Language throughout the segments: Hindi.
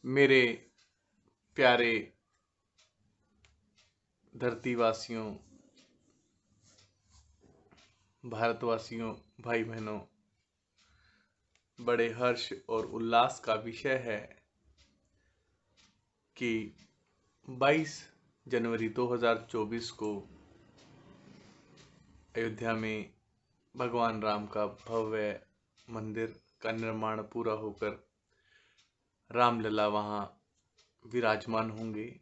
मेरे प्यारे धरतीवासियों, भारतवासियों, भाई बहनों, बड़े हर्ष और उल्लास का विषय है कि 22 जनवरी 2024 को अयोध्या में भगवान राम का भव्य मंदिर का निर्माण पूरा होकर रामलला वहाँ विराजमान होंगे।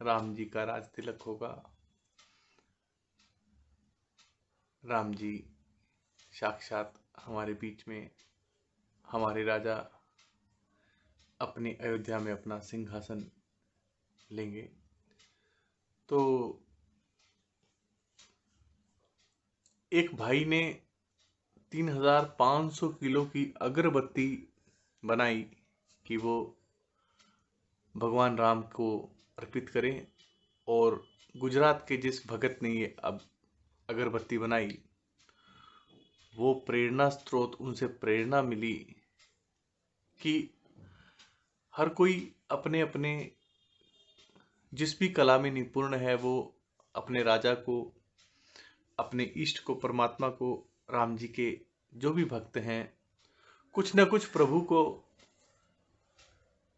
राम जी का राज तिलक होगा। राम जी साक्षात हमारे बीच में, हमारे राजा अपनी अयोध्या में अपना सिंहासन लेंगे। तो एक भाई ने 3500 किलो की अगरबत्ती बनाई कि वो भगवान राम को अर्पित करें, और गुजरात के जिस भगत ने ये अब अगरबत्ती बनाई, वो प्रेरणा स्रोत, उनसे प्रेरणा मिली कि हर कोई अपने अपने जिस भी कला में निपुण है, वो अपने राजा को, अपने इष्ट को, परमात्मा को, राम जी के जो भी भक्त हैं, कुछ न कुछ प्रभु को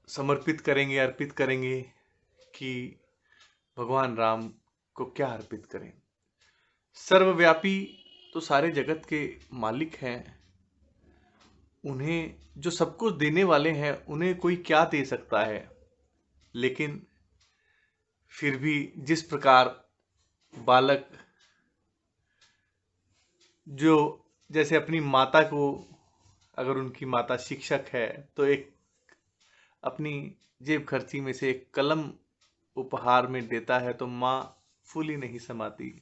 समर्पित करेंगे, अर्पित करेंगे कि भगवान राम को क्या अर्पित करें। सर्वव्यापी तो सारे जगत के मालिक हैं, उन्हें जो सब कुछ देने वाले हैं, उन्हें कोई क्या दे सकता है। लेकिन फिर भी जिस प्रकार बालक जो जैसे अपनी माता को, अगर उनकी माता शिक्षक है, तो एक अपनी जेब खर्ची में से एक कलम उपहार में देता है तो माँ फूली नहीं समाती।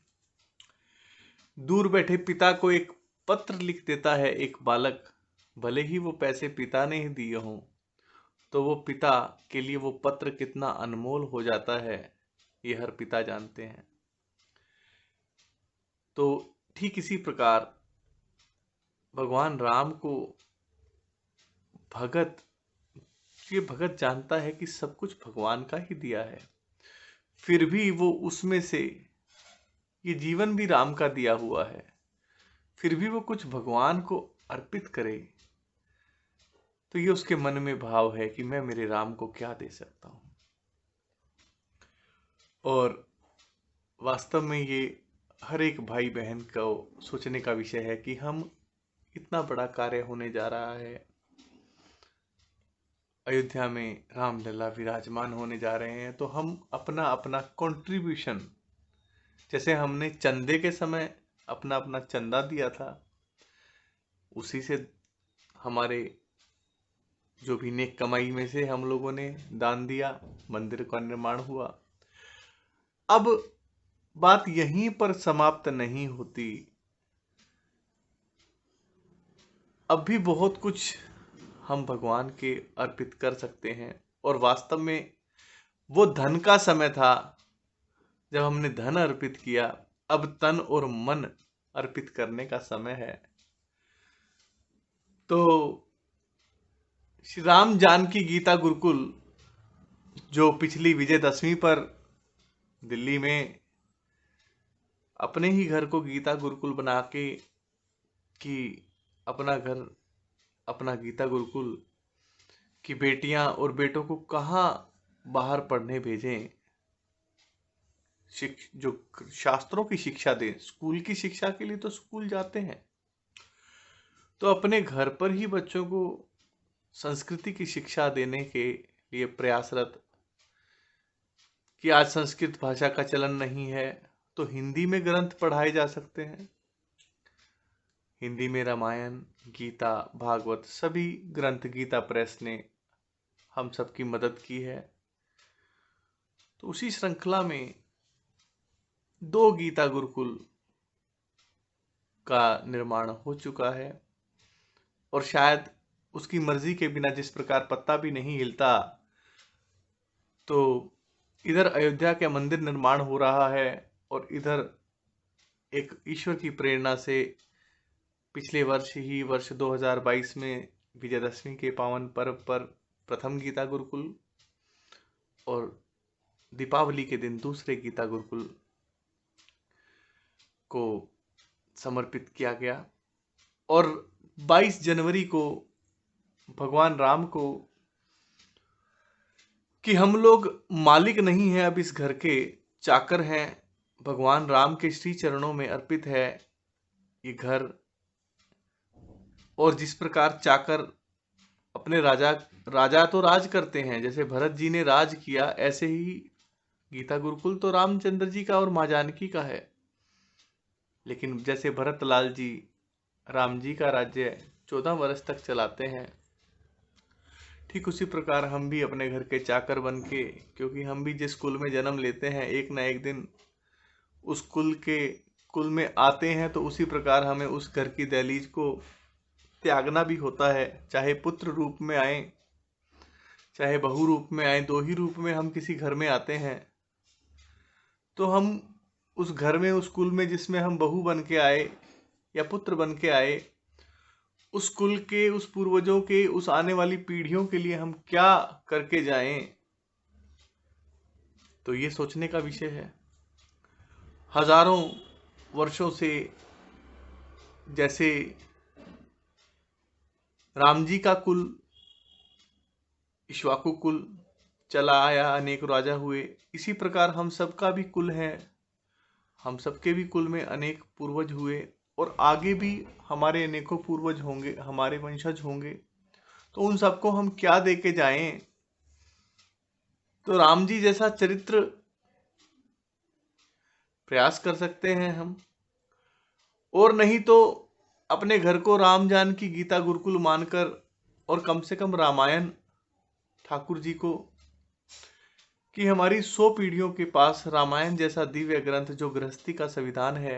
दूर बैठे पिता को एक पत्र लिख देता है एक बालक, भले ही वो पैसे पिता ने ही दिए हों, तो वो पिता के लिए वो पत्र कितना अनमोल हो जाता है, ये हर पिता जानते हैं। तो ठीक इसी प्रकार भगवान राम को भगत जानता है कि सब कुछ भगवान का ही दिया है, फिर भी वो उसमें से, ये जीवन भी राम का दिया हुआ है, फिर भी वो कुछ भगवान को अर्पित करे, तो ये उसके मन में भाव है कि मैं मेरे राम को क्या दे सकता हूं। और वास्तव में ये हर एक भाई बहन को सोचने का विषय है कि हम, इतना बड़ा कार्य होने जा रहा है, अयोध्या में रामलला विराजमान होने जा रहे हैं, तो हम अपना अपना कंट्रीब्यूशन, जैसे हमने चंदे के समय अपना अपना चंदा दिया था, उसी से हमारे जो भी नेक कमाई में से हम लोगों ने दान दिया, मंदिर का निर्माण हुआ। अब बात यहीं पर समाप्त नहीं होती, अब भी बहुत कुछ हम भगवान के अर्पित कर सकते हैं। और वास्तव में वो धन का समय था जब हमने धन अर्पित किया, अब तन और मन अर्पित करने का समय है। तो श्री राम जानकी गीता गुरुकुल, जो पिछली विजयदशमी पर दिल्ली में अपने ही घर को गीता गुरुकुल बना के, कि अपना घर अपना गीता गुरुकुल, की बेटियां और बेटों को कहाँ बाहर पढ़ने भेजें, जो शास्त्रों की शिक्षा दें। स्कूल की शिक्षा के लिए तो स्कूल जाते हैं, तो अपने घर पर ही बच्चों को संस्कृति की शिक्षा देने के लिए प्रयासरत, कि आज संस्कृत भाषा का चलन नहीं है तो हिंदी में ग्रंथ पढ़ाए जा सकते हैं। हिंदी में रामायण, गीता, भागवत सभी ग्रंथ गीता प्रेस ने हम सबकी मदद की है। तो उसी श्रृंखला में 2 गीता गुरुकुल का निर्माण हो चुका है, और शायद उसकी मर्जी के बिना जिस प्रकार पत्ता भी नहीं हिलता, तो इधर अयोध्या के मंदिर निर्माण हो रहा है, और इधर एक ईश्वर की प्रेरणा से पिछले वर्ष ही, वर्ष 2022 में विजयदशमी के पावन पर्व पर प्रथम गीता गुरुकुल और दीपावली के दिन दूसरे गीता गुरुकुल को समर्पित किया गया। और 22 जनवरी को भगवान राम को कि हम लोग मालिक नहीं हैं, अब इस घर के चाकर हैं, भगवान राम के श्री चरणों में अर्पित है ये घर। और जिस प्रकार चाकर अपने राजा तो राज करते हैं, जैसे भरत जी ने राज किया, ऐसे ही गीता गुरुकुल तो रामचंद्र जी का और माँ जानकी का है। लेकिन जैसे भरत लाल जी राम जी का राज्य 14 वर्ष तक चलाते हैं, ठीक उसी प्रकार हम भी अपने घर के चाकर बन के, क्योंकि हम भी जिस कुल में जन्म लेते हैं एक ना एक दिन उस कुल में आते हैं, तो उसी प्रकार हमें उस घर की दहलीज को त्यागना भी होता है। चाहे पुत्र रूप में आए, चाहे बहू रूप में आए, दो ही रूप में हम किसी घर में आते हैं, तो हम उस घर में, उस कुल में जिसमें हम बहू बन के आए या पुत्र बन के आए, उस कुल के, उस पूर्वजों के, उस आने वाली पीढ़ियों के लिए हम क्या करके जाएं, तो ये सोचने का विषय है। हजारों वर्षों से जैसे राम जी का कुल इक्ष्वाकु कुल चला आया, अनेक राजा हुए, इसी प्रकार हम सबका भी कुल है, हम सबके भी कुल में अनेक पूर्वज हुए और आगे भी हमारे अनेकों पूर्वज होंगे, हमारे वंशज होंगे। तो उन सबको हम क्या दे के जाएं? तो राम जी जैसा चरित्र प्रयास कर सकते हैं हम, और नहीं तो अपने घर को राम जानकी गीता गुरुकुल मानकर, और कम से कम रामायण ठाकुर जी को, कि हमारी 100 पीढ़ियों के पास रामायण जैसा दिव्य ग्रंथ जो गृहस्थी का संविधान है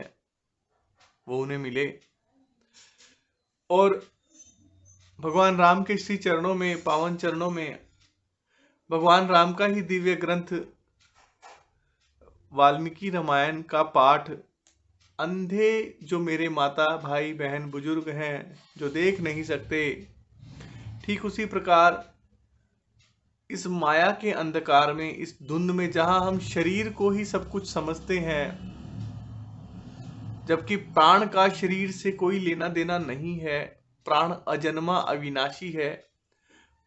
वो उन्हें मिले। और भगवान राम के श्री चरणों में, पावन चरणों में, भगवान राम का ही दिव्य ग्रंथ वाल्मीकि रामायण का पाठ अंधे जो मेरे माता भाई बहन बुजुर्ग हैं, जो देख नहीं सकते, ठीक उसी प्रकार इस माया के अंधकार में, इस धुंध में, जहां हम शरीर को ही सब कुछ समझते हैं, जबकि प्राण का शरीर से कोई लेना देना नहीं है। प्राण अजन्मा अविनाशी है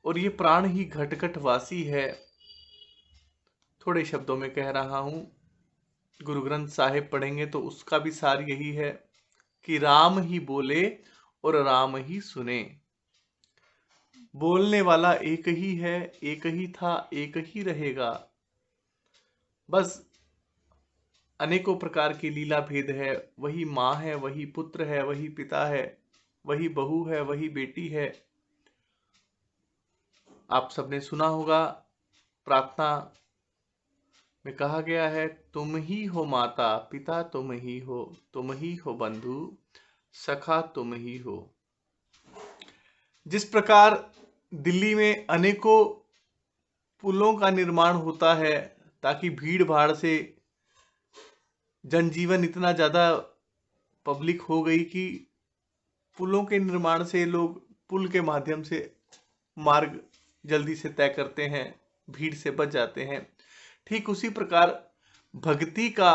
और ये प्राण ही घट घट वासी है। थोड़े शब्दों में कह रहा हूं, गुरु ग्रंथ साहिब पढ़ेंगे तो उसका भी सार यही है कि राम ही बोले और राम ही सुने। बोलने वाला एक ही है, एक ही था, एक ही रहेगा। बस अनेकों प्रकार की लीला भेद है, वही माँ है, वही पुत्र है, वही पिता है, वही बहू है, वही बेटी है। आप सबने सुना होगा, प्रार्थना में कहा गया है, तुम ही हो माता पिता, तुम ही हो बंधु सखा, तुम ही हो। जिस प्रकार दिल्ली में अनेकों पुलों का निर्माण होता है ताकि भीड़ भाड़ से जनजीवन इतना ज्यादा पब्लिक हो गई कि पुलों के निर्माण से लोग पुल के माध्यम से मार्ग जल्दी से तय करते हैं, भीड़ से बच जाते हैं। ठीक उसी प्रकार भक्ति का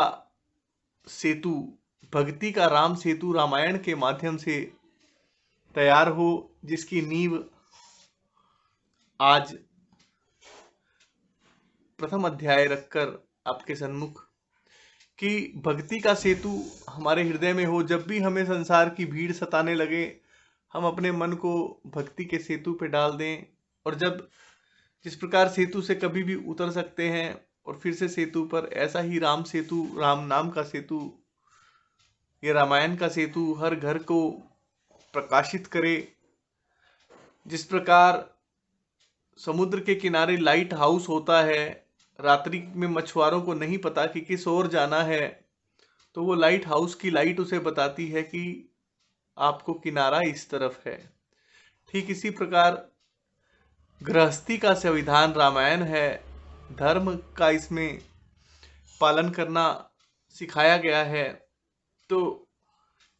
सेतु, भक्ति का राम सेतु रामायण के माध्यम से तैयार हो, जिसकी नींव आज प्रथम अध्याय रखकर आपके सन्मुख, कि भक्ति का सेतु हमारे हृदय में हो। जब भी हमें संसार की भीड़ सताने लगे, हम अपने मन को भक्ति के सेतु पे डाल दें, और जब जिस प्रकार सेतु से कभी भी उतर सकते हैं और फिर से सेतु पर, ऐसा ही राम सेतु, राम नाम का सेतु, ये रामायण का सेतु हर घर को प्रकाशित करे। जिस प्रकार समुद्र के किनारे लाइट हाउस होता है, रात्रि में मछुआरों को नहीं पता कि किस ओर जाना है, तो वो लाइट हाउस की लाइट उसे बताती है कि आपको किनारा इस तरफ है। ठीक इसी प्रकार गृहस्थी का संविधान रामायण है, धर्म का इसमें पालन करना सिखाया गया है। तो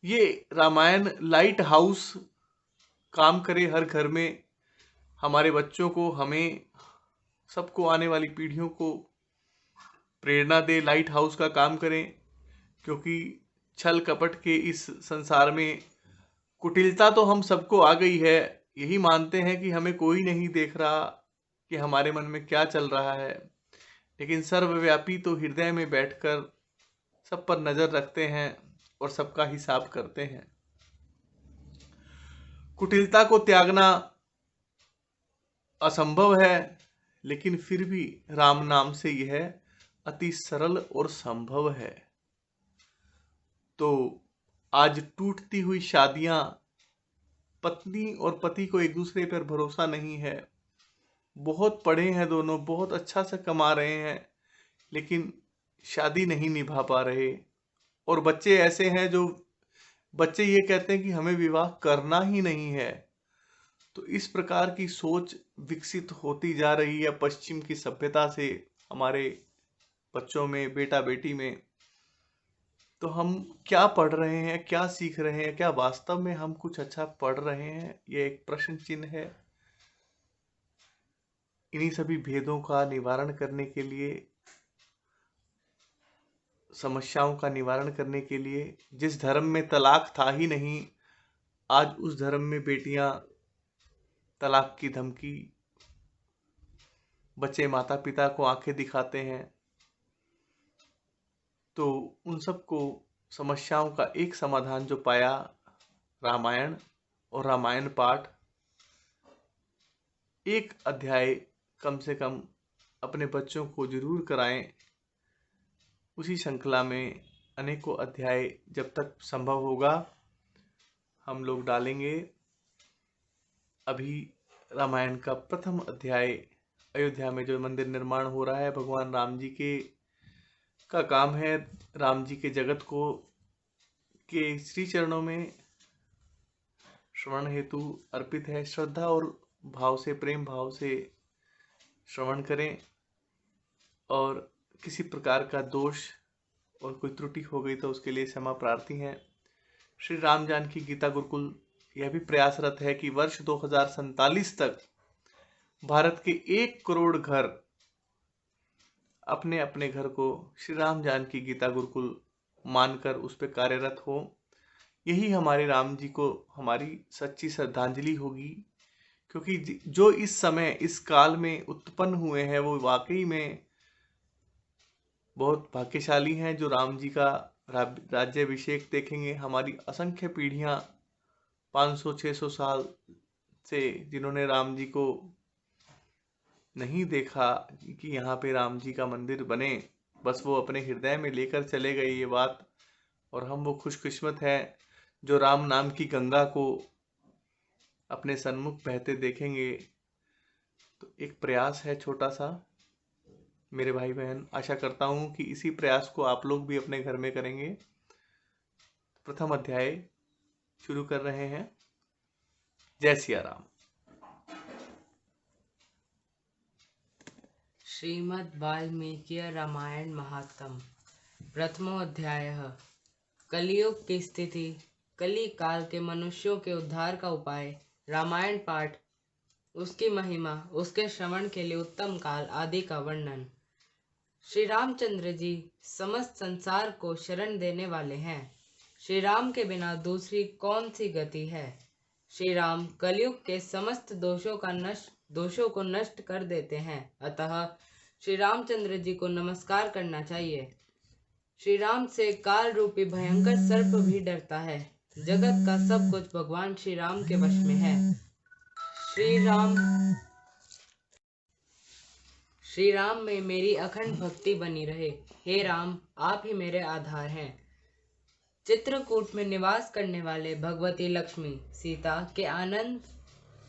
ये रामायण लाइट हाउस काम करे हर घर में, हमारे बच्चों को, हमें सबको, आने वाली पीढ़ियों को प्रेरणा दे, लाइट हाउस का काम करें। क्योंकि छल कपट के इस संसार में कुटिलता तो हम सबको आ गई है। यही मानते हैं कि हमें कोई नहीं देख रहा कि हमारे मन में क्या चल रहा है, लेकिन सर्वव्यापी तो हृदय में बैठकर सब पर नजर रखते हैं और सबका हिसाब करते हैं। कुटिलता को त्यागना असंभव है, लेकिन फिर भी राम नाम से यह अति सरल और संभव है। तो आज टूटती हुई शादियां, पत्नी और पति को एक दूसरे पर भरोसा नहीं है, बहुत पढ़े हैं दोनों, बहुत अच्छा से कमा रहे हैं, लेकिन शादी नहीं निभा पा रहे। और बच्चे ऐसे हैं जो बच्चे ये कहते हैं कि हमें विवाह करना ही नहीं है। तो इस प्रकार की सोच विकसित होती जा रही है पश्चिम की सभ्यता से हमारे बच्चों में, बेटा बेटी में। तो हम क्या पढ़ रहे हैं, क्या सीख रहे हैं, क्या वास्तव में हम कुछ अच्छा पढ़ रहे हैं, ये एक प्रश्न चिन्ह है। इन्हीं सभी भेदों का निवारण करने के लिए, समस्याओं का निवारण करने के लिए, जिस धर्म में तलाक था ही नहीं, आज उस धर्म में बेटियां तलाक की धमकी, बच्चे माता पिता को आंखें दिखाते हैं। तो उन सब को समस्याओं का एक समाधान जो पाया, रामायण और रामायण पाठ। एक अध्याय कम से कम अपने बच्चों को जरूर कराएं। उसी श्रृंखला में अनेकों अध्याय जब तक संभव होगा हम लोग डालेंगे। अभी रामायण का प्रथम अध्याय, अयोध्या में जो मंदिर निर्माण हो रहा है, भगवान राम जी के का काम है। राम जी के जगत को के श्री चरणों में श्रवण हेतु अर्पित है। श्रद्धा और भाव से, प्रेम भाव से श्रवण करें। और किसी प्रकार का दोष और कोई त्रुटि हो गई तो उसके लिए क्षमा प्रार्थी हैं। श्री राम जानकी गीता गुरुकुल यह भी प्रयासरत है कि वर्ष 2047 तक भारत के 1 करोड़ घर अपने अपने घर को श्री राम जानकी गीता गुरुकुल मानकर उस पर कार्यरत हो। यही हमारे राम जी को हमारी सच्ची श्रद्धांजलि होगी। क्योंकि जो इस समय, इस काल में उत्पन्न हुए हैं, वो वाकई में बहुत भाग्यशाली हैं जो राम जी का राज्याभिषेक देखेंगे। हमारी असंख्य पीढ़ियां 500-600 साल से जिन्होंने राम जी को नहीं देखा कि यहाँ पे राम जी का मंदिर बने, बस वो अपने हृदय में लेकर चले गए ये बात। और हम वो खुशकिस्मत हैं जो राम नाम की गंगा को अपने सन्मुख बहते देखेंगे। तो एक प्रयास है छोटा सा मेरे भाई बहन, आशा करता हूँ कि इसी प्रयास को आप लोग भी अपने घर में करेंगे। प्रथम अध्याय शुरू कर रहे हैं। जय सिया राम। श्रीमद् वाल्मीकि रामायण महात्म प्रथमोऽध्यायः। कलियुग की स्थिति, कली काल के मनुष्यों के उद्धार का उपाय, रामायण पाठ, उसकी महिमा, उसके श्रवण के लिए उत्तम काल आदि का वर्णन। श्री रामचंद्र जी समस्त संसार को शरण देने वाले हैं। श्री राम के बिना दूसरी कौन सी गति है। श्री राम कलयुग के समस्त दोषों को नष्ट कर देते हैं। अतः श्री रामचंद्र जी को नमस्कार करना चाहिए। श्री राम से काल रूपी भयंकर सर्प भी डरता है। जगत का सब कुछ भगवान श्री राम के वश में है। श्री राम में मेरी अखंड भक्ति बनी रहे। हे राम, आप ही मेरे आधार हैं। चित्रकूट में निवास करने वाले भगवती लक्ष्मी, सीता के आनंद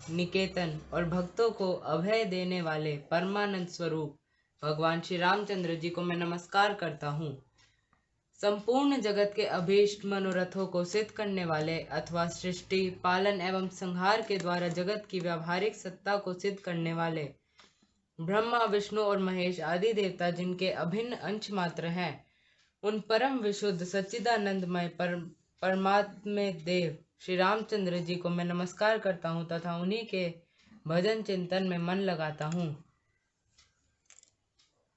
निकेतन और भक्तों को अभय देने वाले परमानंद स्वरूप भगवान श्री रामचंद्र जी को मैं नमस्कार करता हूँ। संपूर्ण जगत के अभीष्ट मनोरथों को सिद्ध करने वाले अथवा सृष्टि, पालन एवं संहार के द्वारा जगत की व्यावहारिक सत्ता को सिद्ध करने वाले ब्रह्मा, विष्णु और महेश आदि देवता जिनके अभिन्न अंश मात्र हैं, उन परम विशुद्ध सच्चिदानंदमय परमात्मा देव श्री रामचंद्र जी को मैं नमस्कार करता हूँ तथा उन्हीं के भजन चिंतन में मन लगाता हूँ।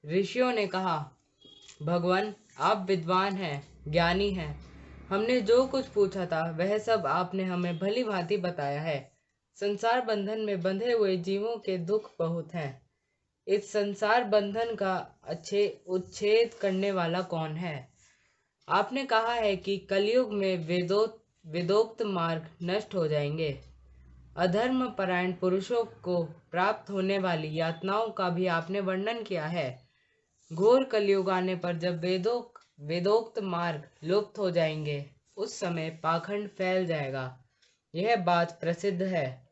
ऋषियों ने कहा, भगवान आप विद्वान हैं, ज्ञानी हैं। हमने जो कुछ पूछा था वह सब आपने हमें भली भांति बताया है। संसार बंधन में बंधे हुए जीवों के दुख बहुत हैं। इस संसार बंधन का उच्छेद करने वाला कौन है? आपने कहा है कि कलयुग में वेदोक्त मार्ग नष्ट हो जाएंगे। अधर्म परायण पुरुषों को प्राप्त होने वाली यातनाओं का भी आपने वर्णन किया है। घोर कलयुग आने पर जब वेदोक्त मार्ग लुप्त हो जाएंगे, उस समय पाखंड फैल जाएगा। यह बात प्रसिद्ध है।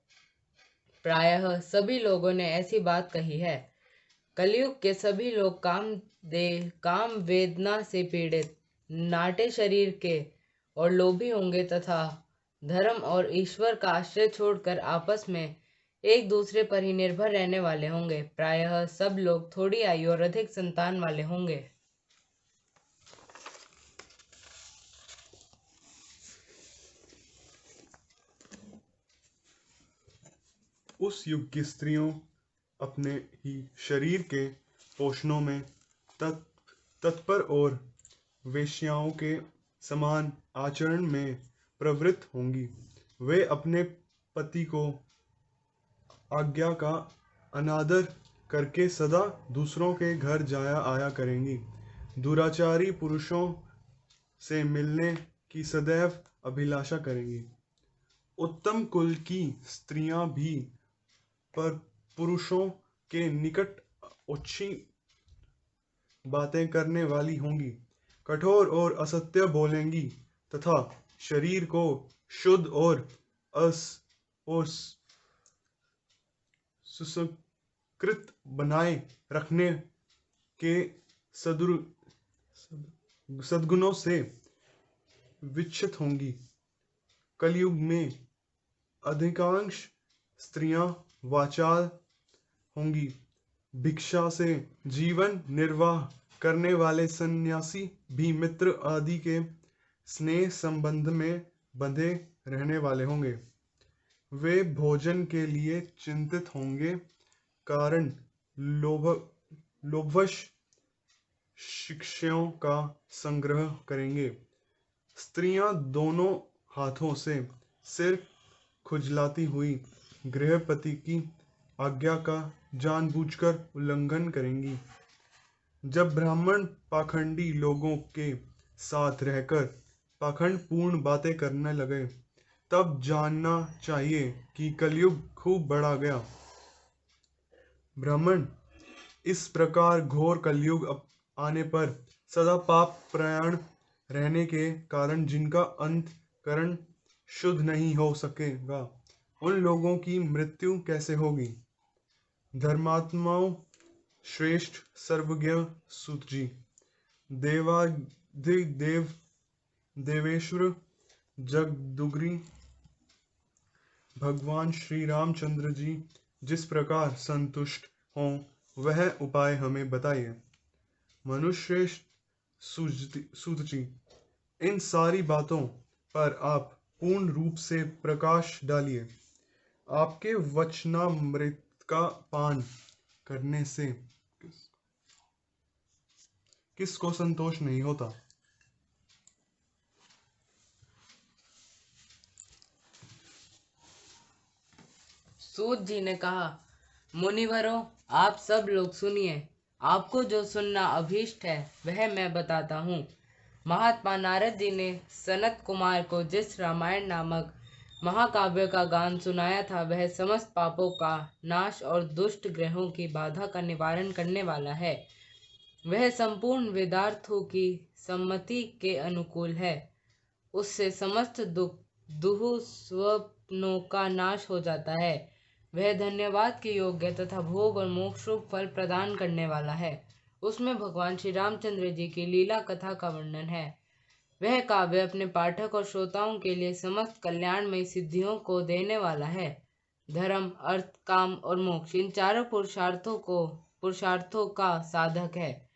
प्रायः सभी लोगों ने ऐसी बात कही है। कलयुग के सभी लोग काम वेदना से पीड़ित, नाटे शरीर के और लोभी होंगे तथा धर्म और ईश्वर का आश्रय छोड़कर आपस में एक दूसरे पर ही निर्भर रहने वाले होंगे। प्रायः सब लोग थोड़ी आयु और अधिक संतान वाले होंगे। उस युग की स्त्रियों अपने ही शरीर के पोषणों में तत्पर और वेश्याओं के समान आचरण में प्रवृत्त होंगी। वे अपने पति को आज्ञा का अनादर करके सदा दूसरों के घर जाया आया करेंगी। दुराचारी पुरुषों से मिलने की सदैव अभिलाषा करेंगी। उत्तम कुल की स्त्रियां भी पर पुरुषों के निकट अच्छी बातें करने वाली होंगी, कठोर और असत्य बोलेंगी तथा शरीर को शुद्ध और सुसंस्कृत बनाए रखने के सद्गुणों से विकसित होंगी। कलयुग में अधिकांश स्त्रियां वाचाल होंगी। भिक्षा से जीवन निर्वाह करने वाले सन्यासी भी मित्र आदि के स्नेह संबंध में बंधे रहने वाले होंगे। वे भोजन के लिए चिंतित होंगे, कारण लोभवश शिष्यों का संग्रह करेंगे। स्त्रियां दोनों हाथों से सिर खुजलाती हुई गृहपति की आज्ञा का जानबूझकर उल्लंघन करेंगी। जब ब्राह्मण पाखंडी लोगों के साथ रहकर पाखंड पूर्ण बातें करने लगे, तब जानना चाहिए कि कलयुग खूब बढ़ा गया। ब्राह्मण इस प्रकार घोर कलयुग आने पर सदा पाप प्रयाण रहने के कारण जिनका अंतकरण शुद्ध नहीं हो सकेगा, उन लोगों की मृत्यु कैसे होगी? धर्मात्माओं श्रेष्ठ सर्वज्ञ सूत जी, देवाधिदेव देवेश्वर जगदुगरी भगवान श्री रामचंद्र जी जिस प्रकार संतुष्ट हों, वह उपाय हमें बताइए। मनुश्रेष्ठ सूत जी, इन सारी बातों पर आप पूर्ण रूप से प्रकाश डालिए। आपके वचनामृत का पान करने से किसको संतोष नहीं होता? सूत जी ने कहा, मुनिवरों, आप सब लोग सुनिए। आपको जो सुनना अभीष्ट है वह मैं बताता हूँ। महात्मा नारद जी ने सनत कुमार को जिस रामायण नामक महाकाव्य का गान सुनाया था, वह समस्त पापों का नाश और दुष्ट ग्रहों की बाधा का निवारण करने वाला है। वह संपूर्ण वेदार्थों की सम्मति के अनुकूल है। उससे समस्त दुःस्वप्नों का नाश हो जाता है। वह धन्यवाद के योग्य तथा भोग और मोक्ष रूप फल प्रदान करने वाला है। उसमें भगवान श्री रामचंद्र जी की लीला कथा का वर्णन है। वह काव्य अपने पाठक और श्रोताओं के लिए समस्त कल्याणमय सिद्धियों को देने वाला है। धर्म, अर्थ, काम और मोक्ष, इन चारों पुरुषार्थों का साधक है।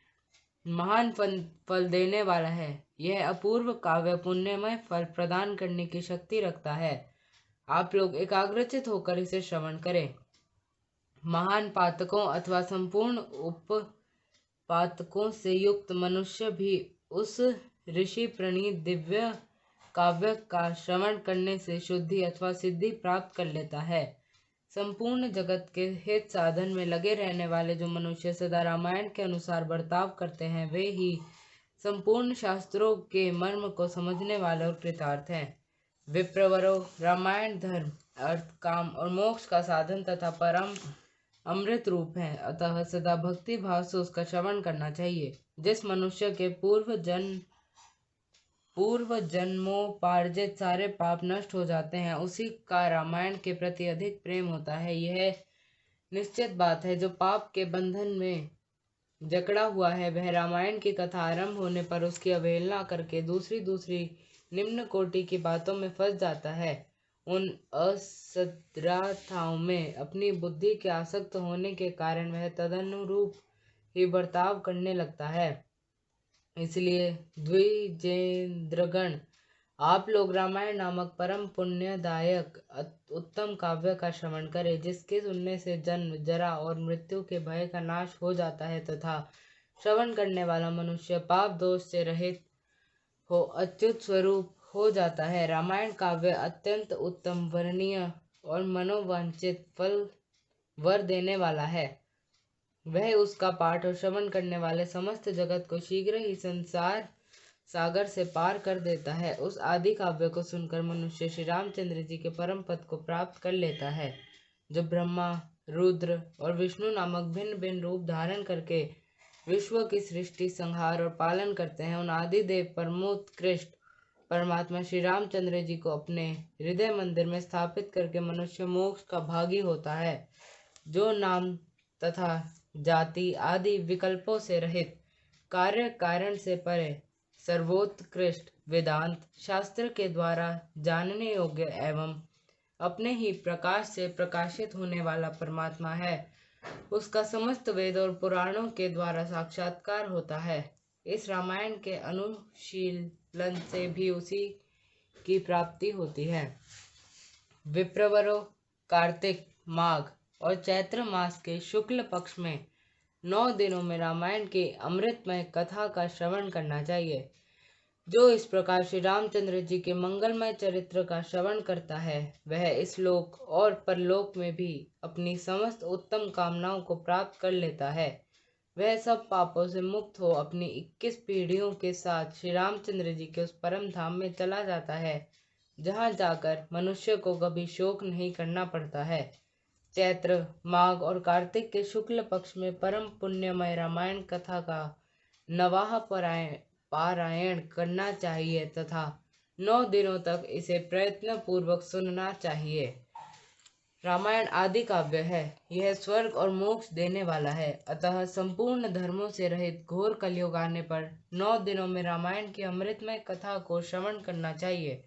महान फल देने वाला है। यह अपूर्व काव्य पुण्यमय फल प्रदान करने की शक्ति रखता है। आप लोग एकाग्रचित होकर इसे श्रवण करें। महान पातकों अथवा संपूर्ण उपपातकों से युक्त मनुष्य भी उस ऋषि प्रणीत दिव्य काव्य का श्रवण करने से शुद्धि अथवा सिद्धि प्राप्त कर लेता है। संपूर्ण जगत के हित साधन में लगे रहने वाले जो मनुष्य सदा रामायण के अनुसार बर्ताव करते हैं, वे ही संपूर्ण शास्त्रों के मर्म को समझने वाले और कृतार्थ हैं। विप्रवरों, रामायण धर्म, अर्थ, काम और मोक्ष का साधन तथा परम अमृत रूप है, अतः सदा भक्ति भाव से उसका श्रवण करना चाहिए। जिस मनुष्य के पूर्व जन्मोपार्जित सारे पाप नष्ट हो जाते हैं, उसी का रामायण के प्रति अधिक प्रेम होता है। यह निश्चित बात है। जो पाप के बंधन में जकड़ा हुआ है, वह रामायण की कथा आरंभ होने पर उसकी अवहेलना करके दूसरी निम्न कोटि की बातों में फंस जाता है। उन असद्गाथाओं में अपनी बुद्धि के आसक्त होने के कारण वह तदनुरूप ही बर्ताव करने लगता है। इसलिए द्विजेंद्रगण, आप लोग रामायण नामक परम पुण्यदायक उत्तम काव्य का श्रवण करें, जिसके सुनने से जन्म, जरा और मृत्यु के भय का नाश हो जाता है तथा श्रवण करने वाला मनुष्य पाप दोष से रहित हो अच्युत स्वरूप हो जाता है। रामायण काव्य अत्यंत उत्तम, वर्णनीय और मनोवांछित फल वर देने वाला है। वह उसका पाठ और श्रवण करने वाले समस्त जगत को शीघ्र ही संसार सागर से पार कर देता है। उस आदि काव्य को सुनकर मनुष्य श्री रामचंद्र जी के परम पद को प्राप्त कर लेता है, जो ब्रह्मा, रुद्र और विष्णु नामक भिन्न भिन्न रूप धारण करके विश्व की सृष्टि, संहार और पालन करते हैं। उन आदि देव परमोत्कृष्ट परमात्मा श्री रामचंद्र जी को अपने हृदय मंदिर में स्थापित करके मनुष्य मोक्ष का भागी होता है। जो नाम तथा जाति आदि विकल्पों से रहित, कार्य कारण से परे, सर्वोत्कृष्ट वेदांत शास्त्र के द्वारा जानने योग्य एवं अपने ही प्रकाश से प्रकाशित होने वाला परमात्मा है, उसका समस्त वेद और पुराणों के द्वारा साक्षात्कार होता है। इस रामायण के अनुशीलन से भी उसी की प्राप्ति होती है। विप्रवरों, कार्तिक, माघ और चैत्र मास के शुक्ल पक्ष में 9 दिनों में रामायण की अमृतमय कथा का श्रवण करना चाहिए। जो इस प्रकार श्री रामचंद्र जी के मंगलमय चरित्र का श्रवण करता है, वह इस लोक और परलोक में भी अपनी समस्त उत्तम कामनाओं को प्राप्त कर लेता है। वह सब पापों से मुक्त हो अपनी 21 पीढ़ियों के साथ श्री रामचंद्र जी के उस परम धाम में चला जाता है, जहाँ जाकर मनुष्य को कभी शोक नहीं करना पड़ता है। चैत्र, माघ और कार्तिक के शुक्ल पक्ष में परम पुण्यमय रामायण कथा का नवाह पारायण करना चाहिए तथा 9 दिनों तक इसे प्रयत्न पूर्वक सुनना चाहिए। रामायण आदि काव्य है। यह स्वर्ग और मोक्ष देने वाला है, अतः संपूर्ण धर्मों से रहित घोर कलयुग आने पर 9 दिनों में रामायण की अमृतमय कथा को श्रवण करना चाहिए।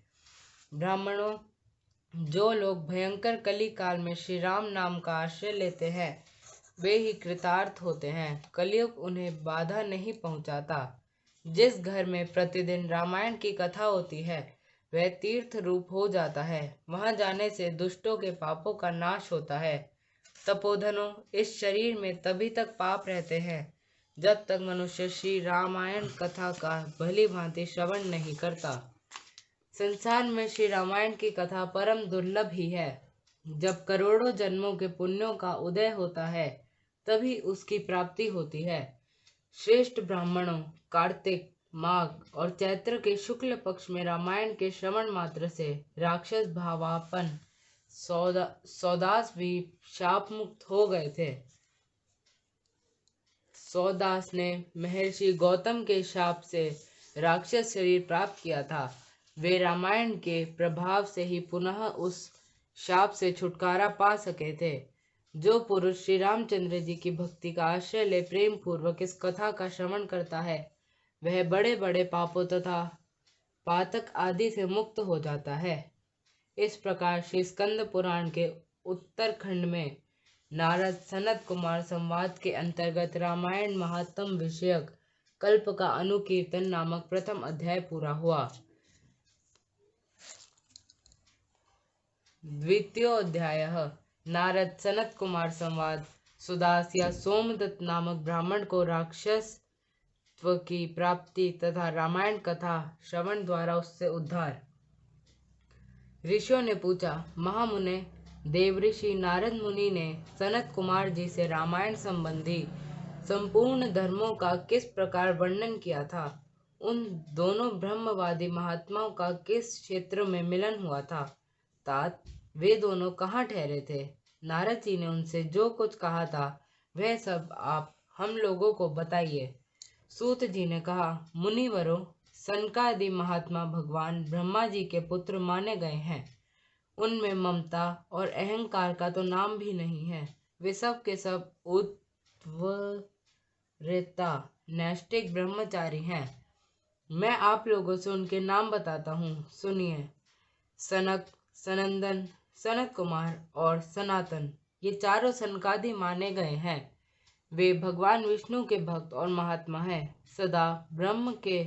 ब्राह्मणों, जो लोग भयंकर कली काल में श्री राम नाम का आश्रय लेते हैं, वे ही कृतार्थ होते हैं। कलयुग उन्हें बाधा नहीं पहुंचाता। जिस घर में प्रतिदिन रामायण की कथा होती है, वह तीर्थ रूप हो जाता है। वहां जाने से दुष्टों के पापों का नाश होता है। तपोधनों, इस शरीर में तभी तक पाप रहते हैं जब तक मनुष्य श्री रामायण कथा का भली भांति श्रवण नहीं करता। संसार में श्री रामायण की कथा परम दुर्लभ ही है। जब करोड़ों जन्मों के पुण्यों का उदय होता है, तभी उसकी प्राप्ति होती है। श्रेष्ठ ब्राह्मणों, कार्तिक, माघ और चैत्र के शुक्ल पक्ष में रामायण के श्रवण मात्र से राक्षस भावापन सौदास भी शाप मुक्त हो गए थे। सौदास ने महर्षि गौतम के शाप से राक्षस शरीर प्राप्त किया था। वे रामायण के प्रभाव से ही पुनः उस शाप से छुटकारा पा सके थे। जो पुरुष श्री रामचंद्र जी की भक्ति का आश्रय ले प्रेम पूर्वक इस कथा का श्रवण करता है, वह बड़े बड़े पापों तथा पातक आदि से मुक्त हो जाता है। इस प्रकार श्री स्कंद पुराण के उत्तरखंड में नारद सनत कुमार संवाद के अंतर्गत रामायण महात्म विषयक कल्प का अनुकीर्तन नामक प्रथम अध्याय पूरा हुआ। द्वितीयोऽध्यायः नारद सनत कुमार संवाद, सुदास या सोमदत्त नामक ब्राह्मण को राक्षसत्व की प्राप्ति तथा रामायण कथा श्रवण द्वारा उससे उद्धार। ऋषियों ने पूछा, महामुने, देवऋषि नारद मुनि ने सनत कुमार जी से रामायण संबंधी संपूर्ण धर्मों का किस प्रकार वर्णन किया था? उन दोनों ब्रह्मवादी महात्माओं का किस क्षेत्र में मिलन हुआ था? तात, वे दोनों कहाँ ठहरे थे? नारद जी ने उनसे जो कुछ कहा था वह सब आप हम लोगों को बताइए। सूत जी ने कहा, मुनिवरों, सनकादि महात्मा भगवान ब्रह्मा जी के पुत्र माने गए हैं। उनमें ममता और अहंकार का तो नाम भी नहीं है। वे सब के सब उद्धवरेता नैष्ठिक ब्रह्मचारी हैं। मैं आप लोगों से उनके नाम बताता हूँ, सुनिए। सनक, सनंदन, सनत कुमार और सनातन, ये चारों सनकादि माने गए हैं। वे भगवान विष्णु के भक्त और महात्मा हैं। सदा ब्रह्म के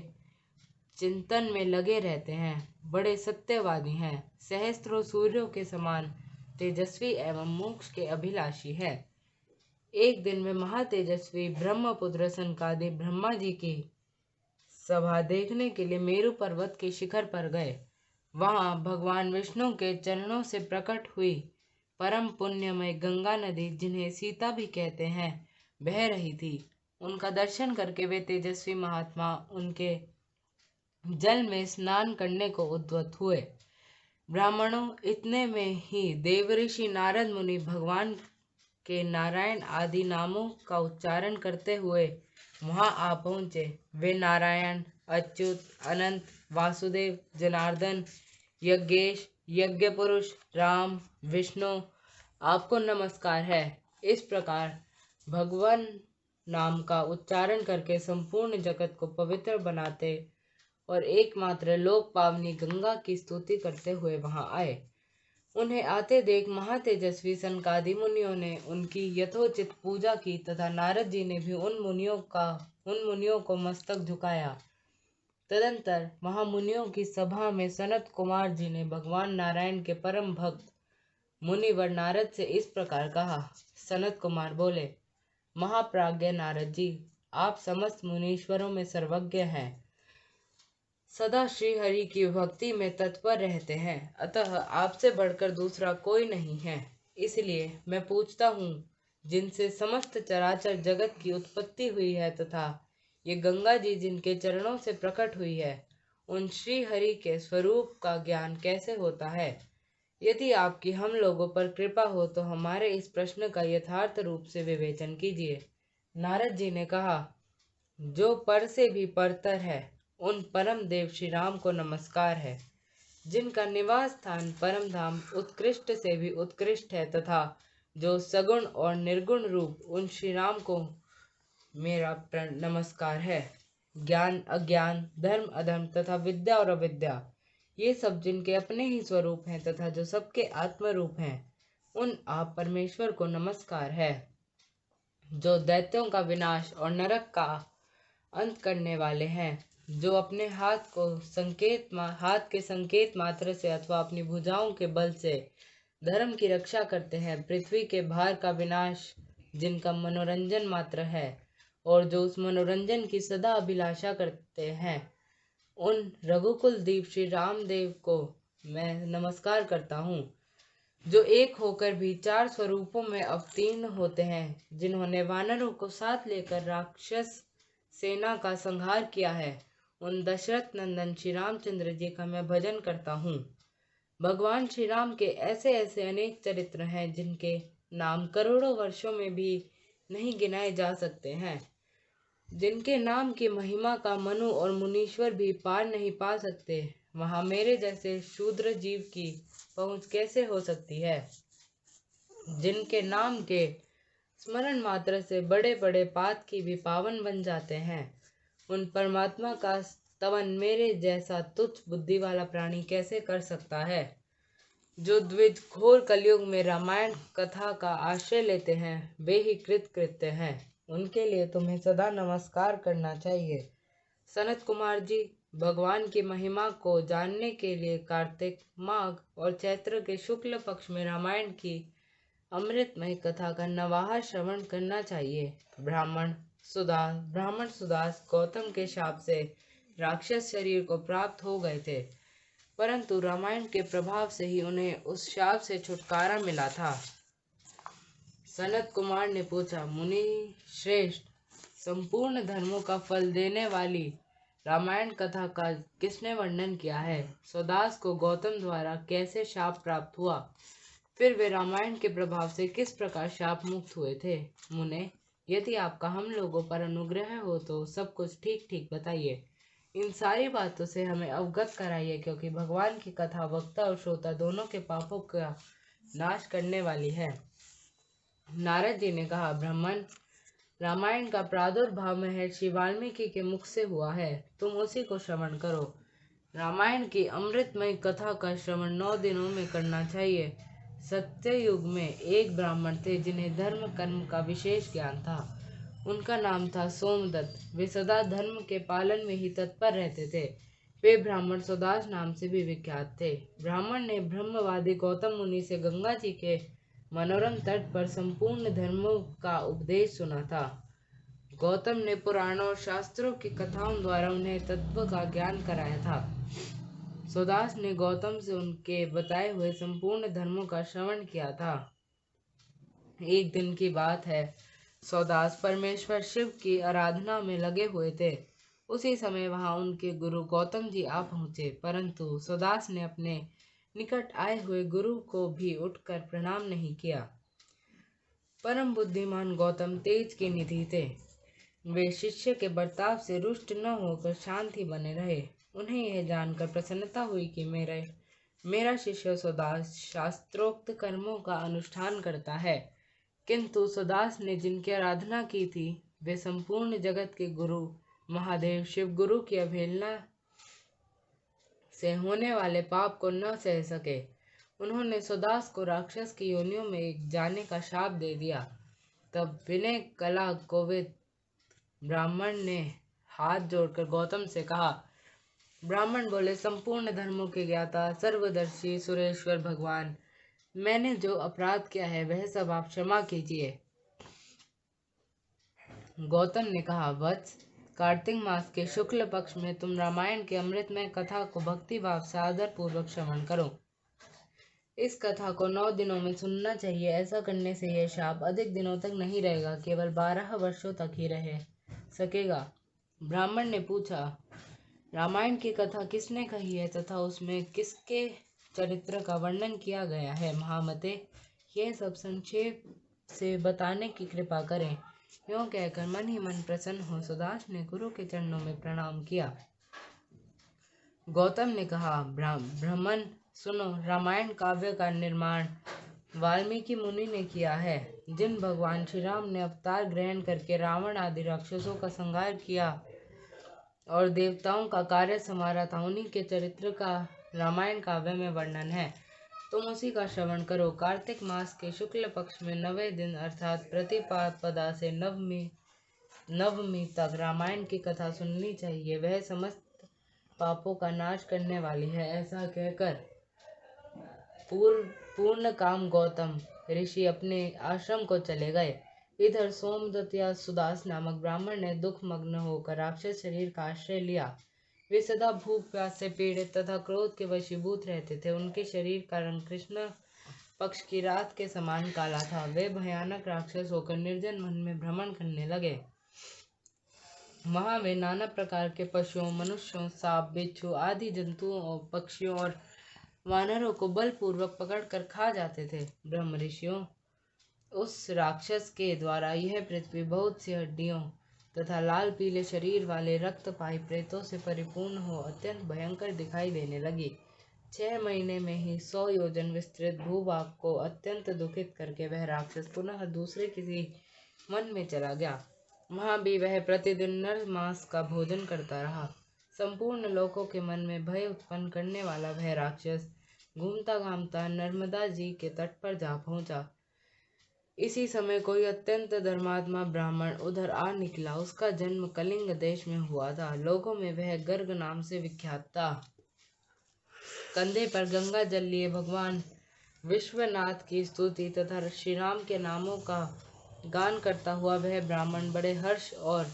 चिंतन में लगे रहते हैं। बड़े सत्यवादी हैं। सहस्त्रों सूर्यों के समान तेजस्वी एवं मोक्ष के अभिलाषी है। एक दिन वे महातेजस्वी ब्रह्मपुत्र सनकादि ब्रह्मा जी की सभा देखने के लिए मेरु पर्वत के शिखर पर गए। वहां भगवान विष्णु के चरणों से प्रकट हुई परम पुण्यमय गंगा नदी, जिन्हें सीता भी कहते हैं, बह रही थी। उनका दर्शन करके वे तेजस्वी महात्मा उनके जल में स्नान करने को उद्यत हुए। ब्राह्मणों, इतने में ही देवऋषि नारद मुनि भगवान के नारायण आदि नामों का उच्चारण करते हुए वहां आ पहुंचे। वे नारायण, अच्युत, अनंत, वासुदेव, जनार्दन, यज्ञेश, यज्ञ पुरुष, राम, विष्णु, आपको नमस्कार है। इस प्रकार भगवान नाम का उच्चारण करके संपूर्ण जगत को पवित्र बनाते और एकमात्र लोक पावनी गंगा की स्तुति करते हुए वहां आए। उन्हें आते देख महातेजस्वी सनकादि मुनियों ने उनकी यथोचित पूजा की तथा नारद जी ने भी उन मुनियों को मस्तक झुकाया। तदंतर महामुनियों की सभा में सनत कुमार जी ने भगवान नारायण के परम भक्त मुनिवर नारद से इस प्रकार कहा। सनत कुमार बोले, महाप्राज्ञ नारद जी, आप समस्त मुनीश्वरों में सर्वज्ञ हैं, सदा श्री हरि की भक्ति में तत्पर रहते हैं, अतः आपसे बढ़कर दूसरा कोई नहीं है। इसलिए मैं पूछता हूँ, जिनसे समस्त चराचर जगत की उत्पत्ति हुई है तथा ये गंगा जी जिनके चरणों से प्रकट हुई है, उन श्री हरि के स्वरूप का ज्ञान कैसे होता है? यदि आपकी हम लोगों पर कृपा हो तो हमारे इस प्रश्न का यथार्थ रूप से विवेचन कीजिए। नारद जी ने कहा, जो पर से भी परतर है, उन परम देव श्री राम को नमस्कार है, जिनका निवास स्थान परम धाम उत्कृष्ट से भी उत्कृष्ट है, तथा जो सगुण और निर्गुण रूप, उन श्री राम को मेरा नमस्कार है। ज्ञान अज्ञान, धर्म अधर्म तथा विद्या और अविद्या, ये सब जिनके अपने ही स्वरूप हैं तथा जो सबके आत्म रूप हैं, उन आप परमेश्वर को नमस्कार है। जो दैत्यों का विनाश और नरक का अंत करने वाले हैं, जो अपने हाथ के संकेत मात्र से अथवा अपनी भुजाओं के बल से धर्म की रक्षा करते हैं, पृथ्वी के भार का विनाश जिनका मनोरंजन मात्र है, और जो उस मनोरंजन की सदा अभिलाषा करते हैं, उन रघुकुल दीप श्री रामदेव को मैं नमस्कार करता हूँ। जो एक होकर भी चार स्वरूपों में अवतीर्ण होते हैं, जिन्होंने वानरों को साथ लेकर राक्षस सेना का संहार किया है, उन दशरथ नंदन श्री रामचंद्र जी का मैं भजन करता हूँ। भगवान श्री राम के ऐसे ऐसे अनेक चरित्र हैं, जिनके नाम करोड़ों वर्षों में भी नहीं गिनाए जा सकते हैं, जिनके नाम की महिमा का मनु और मुनीश्वर भी पार नहीं पा सकते। वहां मेरे जैसे शूद्र जीव की पहुंच कैसे हो सकती है? जिनके नाम के स्मरण मात्र से बड़े बड़े पात की भी पावन बन जाते हैं, उन परमात्मा का स्तवन मेरे जैसा तुच्छ बुद्धि वाला प्राणी कैसे कर सकता है? जो द्विज घोर कलयुग में रामायण कथा का आश्रय लेते हैं, वे ही कृतकृत्य हैं। उनके लिए तुम्हें सदा नमस्कार करना चाहिए। सनत कुमार जी, भगवान की महिमा को जानने के लिए कार्तिक, माघ और चैत्र के शुक्ल पक्ष में रामायण की अमृतमय कथा का नवाहा श्रवण करना चाहिए। ब्राह्मण सुदास गौतम के शाप से राक्षस शरीर को प्राप्त हो गए थे, परंतु रामायण के प्रभाव से ही उन्हें उस शाप से छुटकारा मिला था। सनत कुमार ने पूछा, मुनि श्रेष्ठ, संपूर्ण धर्मों का फल देने वाली रामायण कथा का किसने वर्णन किया है? सुदास को गौतम द्वारा कैसे शाप प्राप्त हुआ? फिर वे रामायण के प्रभाव से किस प्रकार शाप मुक्त हुए थे? मुने, यदि आपका हम लोगों पर अनुग्रह हो तो सब कुछ ठीक ठीक बताइए। इन सारी बातों से हमें अवगत कराइए, क्योंकि भगवान की कथा वक्ता और श्रोता दोनों के पापों का नाश करने वाली है। नारद जी ने कहा, ब्राह्मण, रामायण का प्रादुर्भाव महर्षि वाल्मीकि के मुख से हुआ है, तुम उसी को श्रवण करो। रामायण की अमृतमय कथा का श्रवण 9 दिनों में करना चाहिए। सत्ययुग में एक ब्राह्मण थे जिन्हें धर्म कर्म का विशेष ज्ञान था। उनका नाम था सोमदत्त। वे सदा धर्म के पालन में ही तत्पर रहते थे। वे ब्राह्मण सुदास नाम से भी विख्यात थे। ब्राह्मण ने ब्रह्मवादी गौतम मुनि से गंगा जी के मनोरम तट पर संपूर्ण धर्मों का उपदेश सुना था। गौतम ने पुराणों और शास्त्रों की कथाओं द्वारा उन्हें तत्व का ज्ञान कराया था। सुदास ने गौतम से उनके बताए हुए संपूर्ण धर्मों का श्रवण किया था। एक दिन की बात है, सुदास परमेश्वर शिव की आराधना में लगे हुए थे। उसी समय वहां उनके गुरु गौतम जी आ पहुंचे, परंतु सुदास ने अपने निकट आए हुए गुरु को भी उठकर प्रणाम नहीं किया। परम बुद्धिमान गौतम तेज के निधि थे। वे शिष्य के बर्ताव से रुष्ट न होकर शांत ही बने रहे। उन्हें यह जानकर प्रसन्नता हुई कि मेरा शिष्य सुदास शास्त्रोक्त कर्मों का अनुष्ठान करता है, किंतु सुदास ने जिनकी आराधना की थी वे संपूर्ण जगत के गुरु महादेव शिव गुरु की अवहेलना से होने वाले पाप को न सह सके। उन्होंने सुदास को राक्षस की योनियों में जाने का शाप दे दिया। तब विनय कला कोविद ब्राह्मण ने हाथ जोड़कर गौतम से कहा, ब्राह्मण बोले, संपूर्ण धर्मों के ज्ञाता सर्वदर्शी सुरेश्वर भगवान, मैंने जो अपराध किया है वह सब आप क्षमा कीजिए। गौतम ने कहा, वत्स, कार्तिक मास के शुक्ल पक्ष में तुम रामायण के अमृतमय कथा को भक्ति भाव से आदर पूर्वक श्रवण करो। इस कथा को 9 दिनों में सुनना चाहिए। ऐसा करने से यह शाप अधिक दिनों तक नहीं रहेगा, केवल 12 वर्षों तक ही रह सकेगा। ब्राह्मण ने पूछा, रामायण की कथा किसने कही है तथा उसमें किसके चरित्र का वर्णन किया गया है? महामते, यह सब संक्षेप से बताने की कृपा करें। यूं कहकर मन ही मन प्रसन्न हो सुदास ने गुरु के चरणों में प्रणाम किया। गौतम ने कहा, ब्राह्मण सुनो, रामायण काव्य का निर्माण वाल्मीकि मुनि ने किया है। जिन भगवान श्री राम ने अवतार ग्रहण करके रावण आदि राक्षसों का संहार किया और देवताओं का कार्य संवारा था, उन्हीं के चरित्र का रामायण काव्य में वर्णन है। तुम उसी का श्रवण करो। कार्तिक मास के शुक्ल पक्ष में 9वें दिन अर्थात प्रतिपदा से नवमी तक रामायण की कथा सुननी चाहिए। वह समस्त पापों का नाश करने वाली है। ऐसा कहकर पूर्ण काम गौतम ऋषि अपने आश्रम को चले गए। इधर सोमदत्त या सुदास नामक ब्राह्मण ने दुख मग्न होकर राक्षस शरीर का आश्रय लिया। वे सदा भूख प्यास से पीड़ित तथा क्रोध के वशीभूत रहते थे। उनके शरीर का रंग कृष्ण पक्ष की रात के समान काला था। वे भयानक राक्षस होकर निर्जन वन में भ्रमण करने लगे। वहां वे नाना प्रकार के पशुओं, मनुष्यों, सांप, बिच्छू आदि जंतुओं, पक्षियों और वानरों को बलपूर्वक पकड़कर खा जाते थे। ब्रह्म ऋषियों, उस राक्षस के द्वारा यह पृथ्वी बहुत सी हड्डियों तथा लाल पीले शरीर वाले रक्तपाई प्रेतों से परिपूर्ण हो अत्यंत भयंकर दिखाई देने लगी। 6 महीने में ही 100 योजन विस्तृत भूभाग को अत्यंत दुखित करके वह राक्षस पुनः दूसरे किसी वन में चला गया। वहां भी वह प्रतिदिन नर मांस का भोजन करता रहा। संपूर्ण लोकों के मन में भय उत्पन्न करने वाला वह राक्षस घूमता घामता नर्मदा जी के तट पर जा पहुंचा। इसी समय कोई अत्यंत धर्मात्मा ब्राह्मण उधर आ निकला। उसका जन्म कलिंग देश में हुआ था। लोगों में वह गर्ग नाम से विख्यात था। कंधे पर गंगा जल लिए भगवान विश्वनाथ की स्तुति तथा श्री राम के नामों का गान करता हुआ वह ब्राह्मण बड़े हर्ष और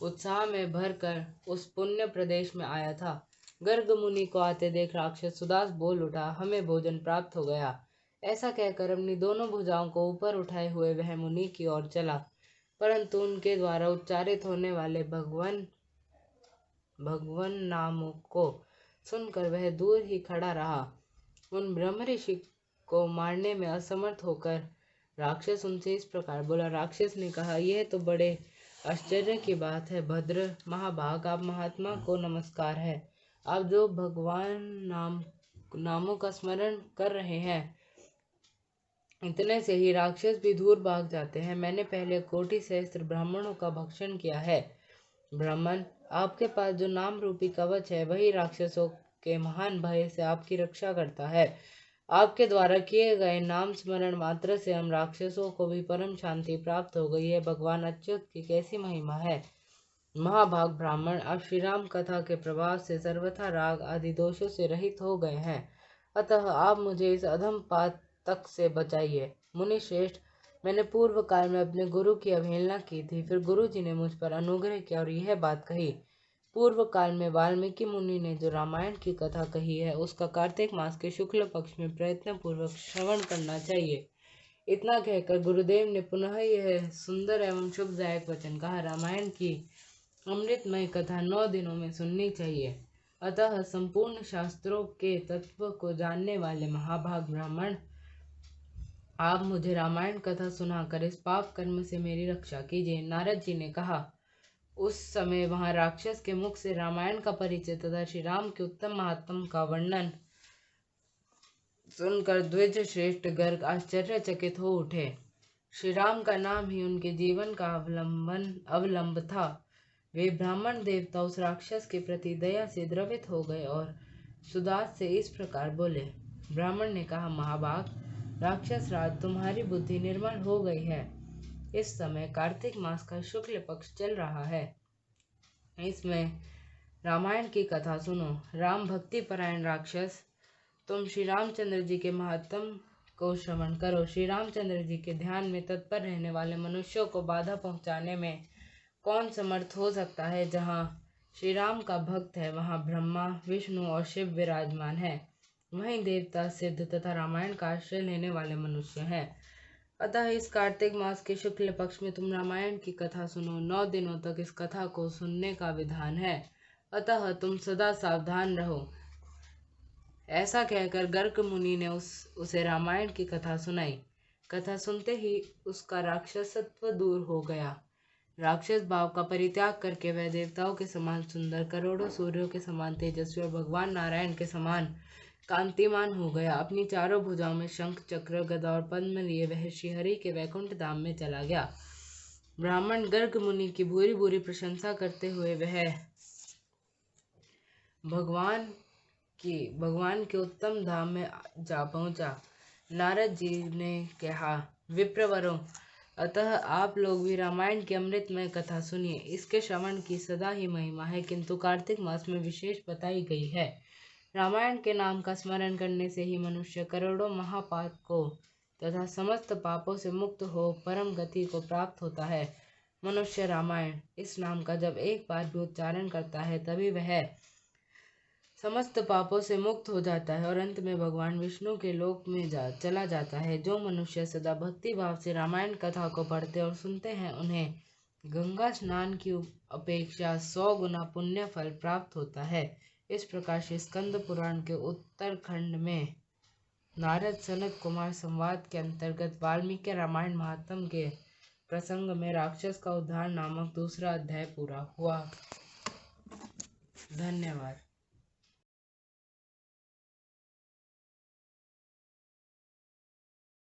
उत्साह में भरकर उस पुण्य प्रदेश में आया था। गर्ग मुनि को आते देख राक्षस सुदास बोल उठा, हमें भोजन प्राप्त हो गया। ऐसा कहकर अपनी दोनों भुजाओं को ऊपर उठाए हुए वह मुनि की ओर चला, परंतु उनके द्वारा उच्चारित होने वाले भगवान नामों को सुनकर वह दूर ही खड़ा रहा। उन ब्रह्म ऋषि को मारने में असमर्थ होकर राक्षस उनसे इस प्रकार बोला। राक्षस ने कहा, यह तो बड़े आश्चर्य की बात है। भद्र महाभाग, आप महात्मा को नमस्कार है। आप जो भगवान नामों का स्मरण कर रहे हैं, इतने से ही राक्षस भी दूर भाग जाते हैं। मैंने पहले कोटि सहस्त्र ब्राह्मणों का भक्षण किया है। ब्राह्मण, आपके पास जो नाम रूपी कवच है, वही राक्षसों के महान भय से आपकी रक्षा करता है। आपके द्वारा किए गए नाम स्मरण मात्र से हम राक्षसों को भी परम शांति प्राप्त हो गई है। भगवान अच्युत की कैसी महिमा है। महाभाग ब्राह्मण, आप श्री राम कथा के प्रभाव से सर्वथा राग आदि दोषों से रहित हो गए हैं, अतः आप मुझे इस अधम पातक से बचाइए। मुनि श्रेष्ठ, मैंने पूर्व काल में अपने गुरु की अवहेलना की थी, फिर गुरु जी ने मुझ पर अनुग्रह किया और यह बात कही। पूर्व काल में वाल्मीकि मुनि ने जो रामायण की कथा कही है, उसका कार्तिक मास के शुक्ल पक्ष में प्रयत्न पूर्वक श्रवण करना चाहिए। इतना कहकर गुरुदेव ने पुनः यह सुंदर एवं शुभदायक वचन कहा। रामायण की अमृतमय कथा 9 दिनों में सुननी चाहिए। अतः संपूर्ण शास्त्रों के तत्व को जानने वाले महाभाग ब्राह्मण, आप मुझे रामायण कथा सुनाकर इस पाप कर्म से मेरी रक्षा कीजिए। नारद जी ने कहा, उस समय वहां राक्षस के मुख से रामायण का परिचय तथा श्री राम के उत्तम महात्म का वर्णन सुनकर द्विज श्रेष्ठ गर्ग आश्चर्यचकित हो उठे। श्री राम का नाम ही उनके जीवन का अवलंब था। वे ब्राह्मण देवता उस राक्षस के प्रति दया से द्रवित हो गए और सुदास से इस प्रकार बोले। ब्राह्मण ने कहा, महाभाग, राक्षस राज, तुम्हारी बुद्धि निर्मल हो गई है। इस समय कार्तिक मास का शुक्ल पक्ष चल रहा है। इसमें रामायण की कथा सुनो। राम भक्ति परायण राक्षस, तुम श्री रामचंद्र जी के महात्म को श्रवण करो। श्री रामचंद्र जी के ध्यान में तत्पर रहने वाले मनुष्यों को बाधा पहुंचाने में कौन समर्थ हो सकता है। जहाँ श्री राम का भक्त है, वहाँ ब्रह्मा, विष्णु और शिव विराजमान है। वहीं देवता, सिद्ध तथा रामायण का आश्रय लेने वाले मनुष्य हैं। अतः इस कार्तिक मास के शुक्ल पक्ष में तुम रामायण की कथा सुनो। 9 दिनों तक इस कथा को सुनने का विधान है, अतः तुम सदा सावधान रहो। ऐसा कहकर गर्ग मुनि ने उसे रामायण की कथा सुनाई। कथा सुनते ही उसका राक्षसत्व दूर हो गया। राक्षस भाव का परित्याग करके वह देवताओं के समान सुंदर, करोड़ों सूर्यों के समान तेजस्वी और भगवान नारायण के समान कांतिमान हो गया। अपनी चारों भुजाओं में शंख, चक्र, गदा और पद्म लिए वह श्रीहरि के वैकुंठ धाम में चला गया। ब्राह्मण गर्ग मुनि की भूरी भूरी प्रशंसा करते हुए वह भगवान के उत्तम धाम में जा पहुंचा। नारद जी ने कहा, विप्रवरों, अतः आप लोग भी रामायण की अमृतमय कथा सुनिए। इसके श्रवण की सदा ही महिमा है, किंतु कार्तिक मास में विशेष बताई गई है। रामायण के नाम का स्मरण करने से ही मनुष्य करोड़ों महापाप को तथा समस्त पापों से मुक्त हो परम गति को प्राप्त होता है। मनुष्य रामायण इस नाम का जब एक बार भी उच्चारण करता है, तभी वह समस्त पापों से मुक्त हो जाता है और अंत में भगवान विष्णु के लोक में चला जाता है। जो मनुष्य सदा भक्ति भाव से रामायण कथा को पढ़ते और सुनते हैं, उन्हें गंगा स्नान की अपेक्षा 100 गुना पुण्य फल प्राप्त होता है। इस प्रकार से स्कंद पुराण के उत्तरखंड में नारद सनत कुमार संवाद के अंतर्गत वाल्मीकि रामायण महात्म के प्रसंग में राक्षस का उद्धार नामक दूसरा अध्याय पूरा हुआ। धन्यवाद।